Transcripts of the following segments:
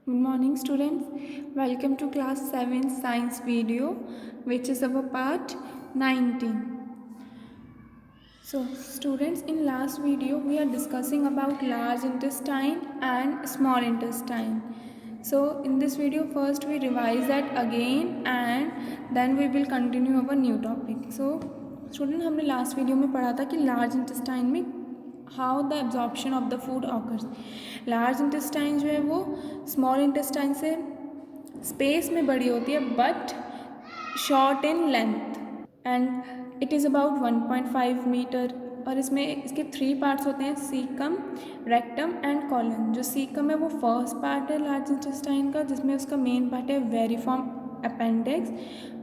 Good morning students. Welcome to class 7 science video which is our part 19. So students, in last video we are discussing about large intestine and small intestine. So in this video first we revise that again and then we will continue our new topic. So student, हमने last video में पढ़ा था कि large intestine में how the absorption of the food occurs. Large intestine जो है वो small intestine से स्पेस में बड़ी होती है but short in length and it is about 1.5 metre. और इसमें इसके 3 पार्ट्स होते हैं, सीकम, रेक्टम एंड कॉलन. जो सीकम है वो फर्स्ट पार्ट है लार्ज इंटेस्टाइन का, जिसमें उसका मेन पार्ट है vermiform appendix.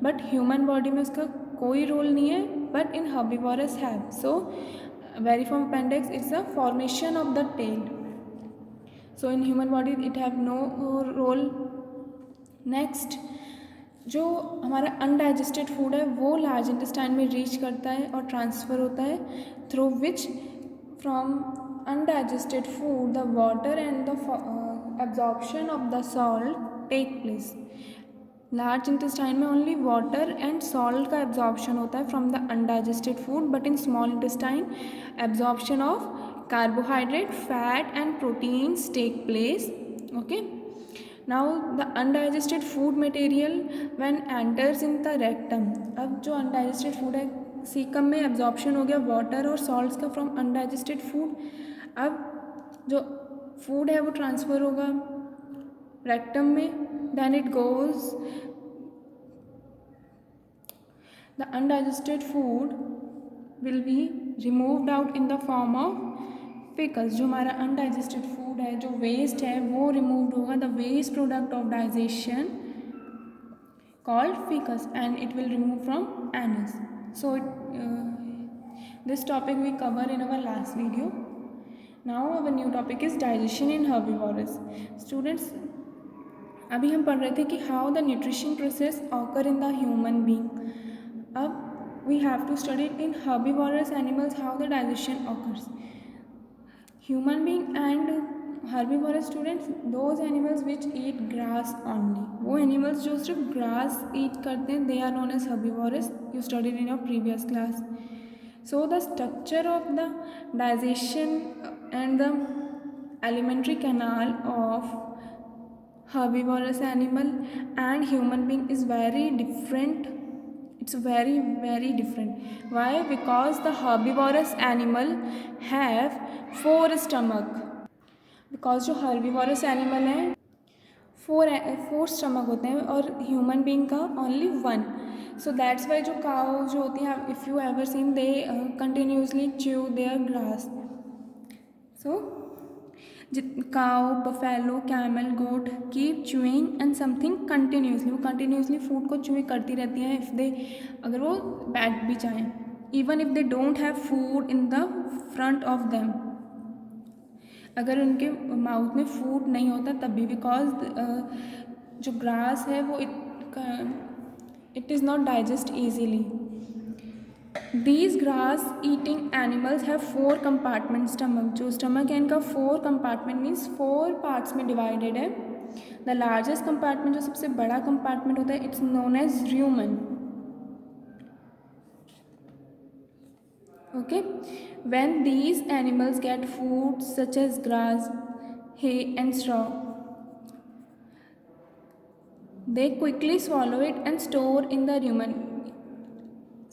But human body में उसका कोई रोल नहीं है, but in herbivorous have. So vermiform appendix is the formation of the tail. So in human body it have no role. Next, जो हमारा अनडाइजेस्टेड फूड है वो लार्ज इंटेस्टाइन में रीच करता है और ट्रांसफ़र होता है, through which from undigested food the water and the absorption of the salt take place. Large intestine में ओनली वाटर एंड सॉल्ट का एब्जॉर्प्शन होता है from the undigested food, but in small intestine absorption of carbohydrate, fat and proteins take place. Okay, now the undigested food material when enters in the rectum. अब जो undigested food है caecum में absorption हो गया water और salts का from undigested food. अब जो फूड है वो ट्रांसफ़र होगा रेक्टम में, then it goes the undigested food will be removed out in the form of faeces. जो हमारा अनडाइजेस्टेड फूड है, जो वेस्ट है, वो रिमूव्ड होगा, the waste product of digestion called faeces, and it will remove from anus. So this topic we cover in our last video. Now our new topic is digestion in herbivorous. Students, अभी हम पढ़ रहे थे कि how the nutrition process occur in the human being. अब we have to study in herbivorous animals how the digestion occurs. Human being and herbivorous students, those animals which eat grass only. वो animals जो सिर्फ grass eat करते हैं, they are known as herbivorous. You studied in your previous class. So the structure of the digestion and the alimentary canal of herbivorous animal and human being is very different. It's very very different. Why? Because the herbivorous animal have 4 stomach. Because जो herbivorous animal है 4 stomach होते हैं और human being का only 1. So that's why जो cow जो होती हैं, if you ever seen, they continuously chew their grass. So cow, buffalo, camel, goat keep chewing and something continuously. वो continuously फूड को chew करती रहती हैं if they, अगर वो बैठ भी जाएँ, even if they don't have food in the front of them. अगर उनके माउथ में फूड नहीं होता तब भी, बिकॉज जो ग्रास है वो it is not digest easily. These grass eating animals have 4 compartment stomach. जो stomach है इनका 4 compartment means 4 parts में divided है. The largest compartment, जो सबसे बड़ा compartment होता है, it's known as rumen. Okay, when these animals get food such as grass, hay and straw, they quickly swallow it and store in the rumen.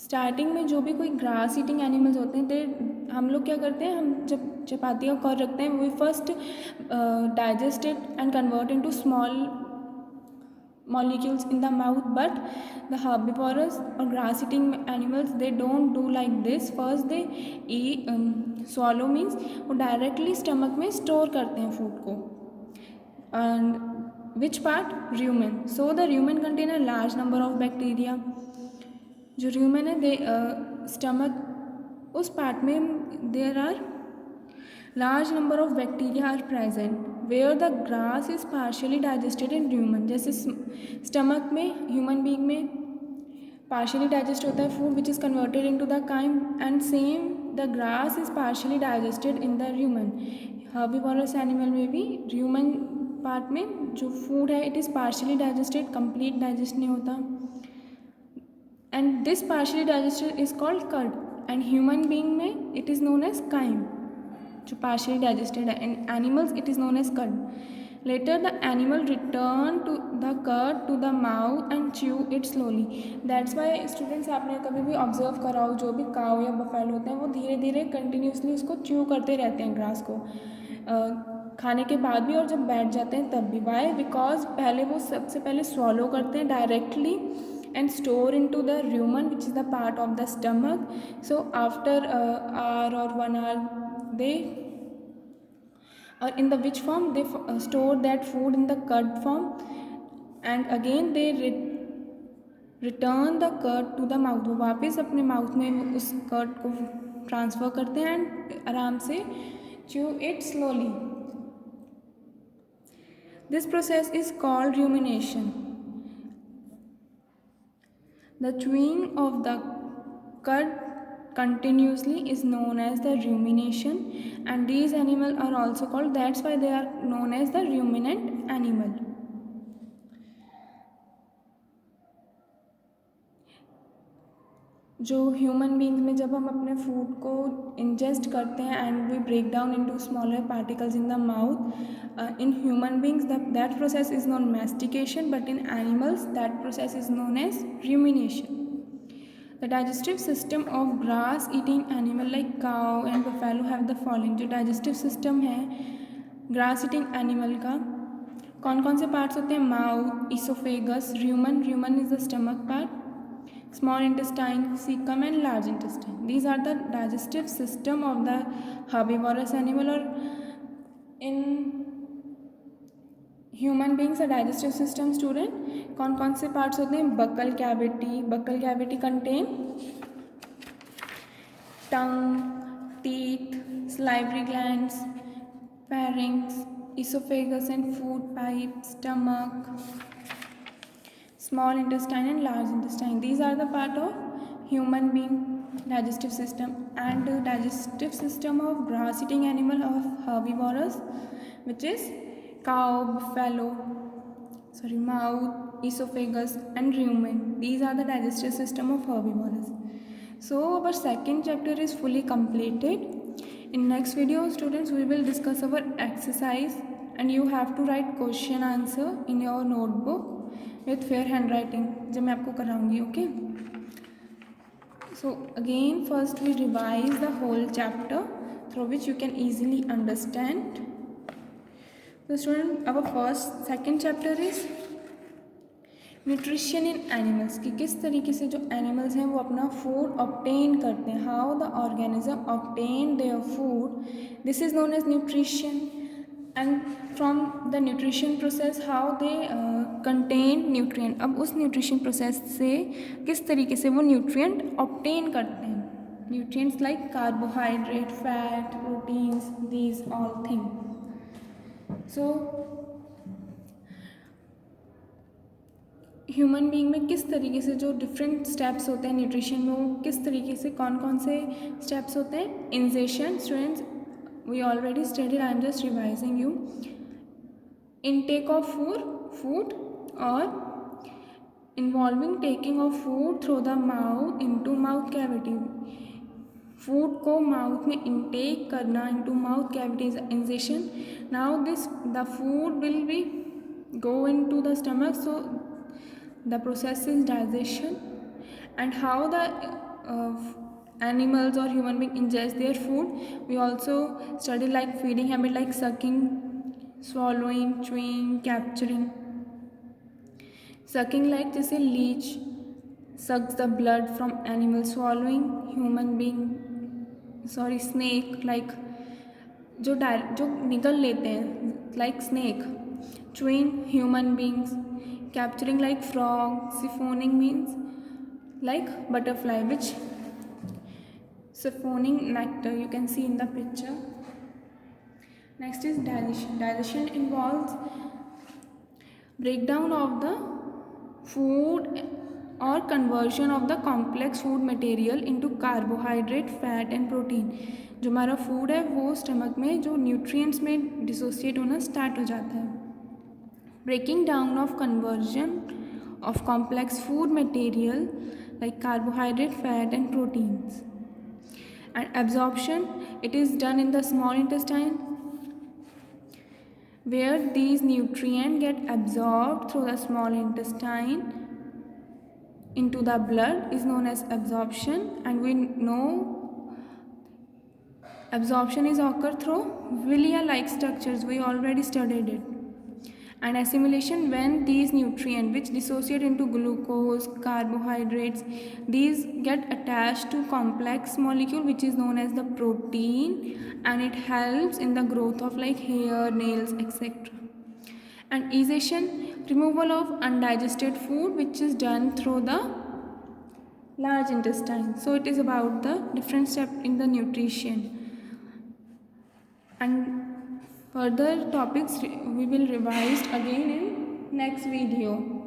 Starting में जो भी कोई ग्रास ईटिंग एनिमल्स होते हैं, हम लोग क्या करते हैं, हम जब चपाती का कॉर रखते हैं, we first digested and convert into small molecules in the mouth. But the herbivorous और grass eating animals, they don't do like this. First they swallow means वो डायरेक्टली स्टमक में स्टोर करते हैं फूड को. And which part? Rumen. So the rumen contain a large number of bacteria. जो rumen है, the stomach, उस part में there are large number of bacteria are present where the grass is partially digested in rumen. जैसे stomach में human being में partially digest होता है food which is converted into the chyme, and same the grass is partially digested in the rumen. Herbivorous animal में भी rumen part में जो food है it is partially digested, complete digest नहीं होता, and this partially digested is called curd, and human being में it is known as chyme जो partially digested है, and animals it is known as curd. Later the animal return to the curd to the mouth and chew it slowly. That's why students आपने कभी भी observe करा हो जो भी काव या बफेलो होते हैं वो धीरे धीरे कंटिन्यूसली उसको च्यू करते रहते हैं ग्रास को खाने के बाद भी और जब बैठ जाते हैं तब भी. वाई? बिकॉज पहले वो सबसे पहले swallow करते हैं directly and store into the rumen which is the part of the stomach. So after hour or 1 hour they in the which form they store that food in the curd form, and again they return the curd to the mouth. वो वापस अपने mouth में उस curd को transfer करते हैं and आराम से chew it slowly. This process is called rumination. The chewing of the curd continuously is known as the rumination, and these animals are also called, that's why they are known as the ruminant animal. जो human being में जब हम अपने food को ingest करते हैं and we break down into smaller particles in the mouth, in human beings that process is known mastication, but in animals that process is known as rumination. The digestive system of grass eating animal like cow and buffalo have the following. जो digestive system है grass eating animal का कौन कौन से parts होते हैं? Mouth, oesophagus, rumen is the stomach part, small intestine, cecum and large intestine. These are the digestive system of the herbivorous animal. और in human beings digestive system student कौन कौन से पार्ट्स होते हैं? Buccal cavity contain tongue, teeth, salivary glands, pharynx, esophagus and food pipe, stomach, small intestine and large intestine. These are the part of human being digestive system. And the digestive system of grass eating animal of herbivorous, which is cow, buffalo, mouth, esophagus and rumen. These are the digestive system of herbivorous. So our second chapter is fully completed. In next video students we will discuss our exercise, and you have to write question answer in your notebook with fair handwriting जो मैं आपको कराऊंगी. Okay, so again first we revise the whole chapter through which you can easily understand. So student our second chapter is nutrition in animals, कि किस तरीके से जो animals हैं वो अपना फूड ऑब्टेन करते हैं. How the organism obtain their food, this is known as nutrition. And from the nutrition process how they contain nutrient. अब उस न्यूट्रिशन प्रोसेस से किस तरीके से वो न्यूट्रिएंट ऑब्टेन करते हैं. Nutrients like carbohydrate, fat, proteins, these all things. So human being में किस तरीके से जो डिफरेंट स्टेप्स होते हैं न्यूट्रिशन में, वो किस तरीके से कौन कौन से स्टेप्स होते हैं. Ingestion students we already studied, I am just revising you. Intake of food और involving taking of food through the mouth into mouth cavity. Food को माउथ में इनटेक करना into mouth cavity is ingestion. Now the food will be go into the stomach, so the process is digestion. And how the animals or human being ingest their food, we also study like feeding habit like sucking, swallowing, chewing, capturing. Sucking like जैसे leech sucks the blood from animal. Swallowing human being snake like जो निगल लेते हैं like snake. Chewing human beings. Capturing like frog. Siphoning means like butterfly, which siphoning nectar you can see in the picture. Next is digestion. Digestion involves breakdown of the food or conversion of the complex food material into carbohydrate, fat and protein. जो हमारा food है वो stomach में जो nutrients में dissociate होना start हो जाता है. breaking down of conversion of complex food material like carbohydrate, fat and proteins. And absorption, it is done in the small intestine where these nutrients get absorbed through the small intestine into the blood is known as absorption. And we know absorption is occur through villi like structures, we already studied it. And assimilation, when these nutrients which dissociate into glucose, carbohydrates, these get attached to complex molecule which is known as the protein, and it helps in the growth of like hair, nails, etc. And escitation, removal of undigested food which is done through the large intestine. So it is about the different step in the nutrition. And further topics we will revise again in next video.